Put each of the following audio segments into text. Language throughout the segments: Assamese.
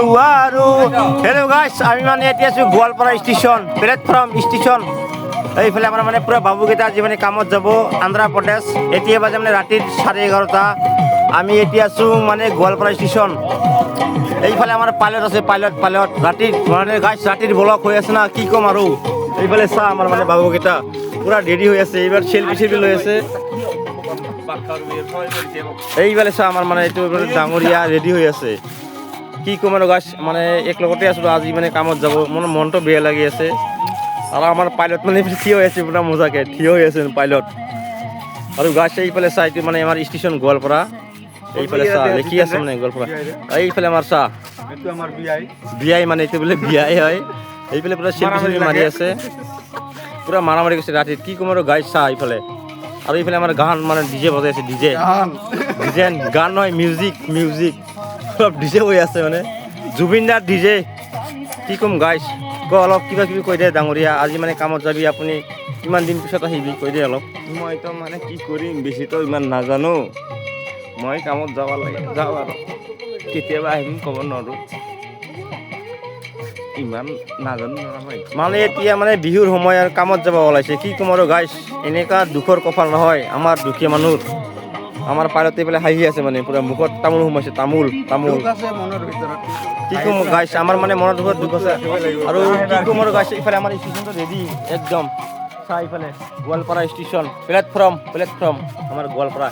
আৰু হেল্ল' গাইছ আমি মানে এতিয়া আছোঁ গোৱালপাৰা ষ্টেচন প্লেটফৰ্ম ষ্টেচন এইফালে আমাৰ মানে পুৰা বাবুকেইটা আজি মানে কামত যাব অন্ধ্ৰপ্ৰদেশ এতিয়া বাজে মানে ৰাতিৰ 11:30 আমি এতিয়া আছোঁ মানে গোৱালপাৰা ষ্টেচন এইফালে আমাৰ পাইলট আছে পাইলট ৰাতিৰ মানে গাইছ ৰাতিৰ ব্লক হৈ আছে না কি ক'ম আৰু এইফালে চা আমাৰ মানে বাবুকেইটা পুৰা ৰেডি হৈ আছে এইবাৰ চেল্ফি লৈ আছে এইফালে চা আমাৰ মানে এইটো ডাঙৰীয়া ৰেডি হৈ আছে কি ক'ম আৰু গাইছ মানে এক লগতে আছোঁ আজি মানে কামত যাব মোৰ মনটো বেয়া লাগি আছে আৰু আমাৰ পাইলট মানে থিয় হৈ আছে পুৰা মজাকে থিয় হৈ আছে পাইলট আৰু গাইছ এইফালে চা এইটো মানে আমাৰ ষ্টেচন গোৱালপাৰা এইফালে চা লিখি আছে মানে গোৱালপাৰা এইফালে আমাৰ চা বিআই মানে এইটো বোলে বিআই হয় এইফালে পুৰা চেল্ফি মাৰি আছে পুৰা মাৰামাৰি কৰিছে ৰাতিত কি ক'ম আৰু গাইছ চা এইফালে আৰু এইফালে আমাৰ গান মানে ডিজে বজাই আছে ডিজে গান নহয় মিউজিক সব ডিজে হৈ আছে মানে জুবিন দাৰ ডিজে কি ক'ম গাইছ ক অলপ কিবা কিবি কৈ দে ডাঙৰীয়া আজি মানে কামত যাবি আপুনি কিমান দিন পিছত আহিবি কৈ দে অলপ মইতো মানে কি কৰিম বেছিতো ইমান নাজানো মই কামত যাব লাগে যাওঁ আৰু কেতিয়াবা আহিম ক'ব নোৱাৰোঁ ইমান নাজানো নহয় মানে এতিয়া মানে বিহুৰ সময় আৰু কামত যাব ওলাইছে কি ক'ম আৰু গাইছ এনেকুৱা দুখৰ কপাল নহয় আমাৰ দুখীয়া মানুহ আমাৰ পাইলতে পেলাই হাঁহি আছে মানে পুৰা মুখত তামোল সোমাইছে তামোল কি ক'ম গাইছ আমাৰ মানে মনৰ দুখত দুখ আছে আৰু কি ক'ম আৰু গাইছ ইফালে আমাৰ ষ্টেচনটো ৰেডি একদম চা ইফালে গোৱালপাৰা ষ্টেচন প্লেটফৰ্ম আমাৰ গোৱালপাৰা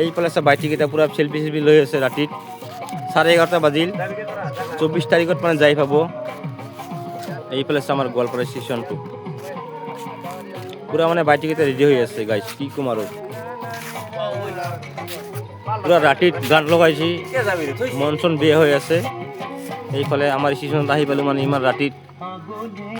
এইফালে চা বাইটিকেইটা পুৰা চেল্ফি লৈ আছে ৰাতিত 11:30 বাজিল 24 তাৰিখত মানে যাই পাব এইফালে চা আমাৰ গোৱালপাৰা ষ্টেচনটো পুৰা মানে বাইটিকেইটা ৰেডি হৈ আছে গাইছ কি ক'ম আৰু পুৰা ৰাতিত গান লগাইছি মন চন বেয়া হৈ আছে এইফালে আমাৰ ষ্টেচনত আহি পালোঁ মানে ইমান ৰাতিত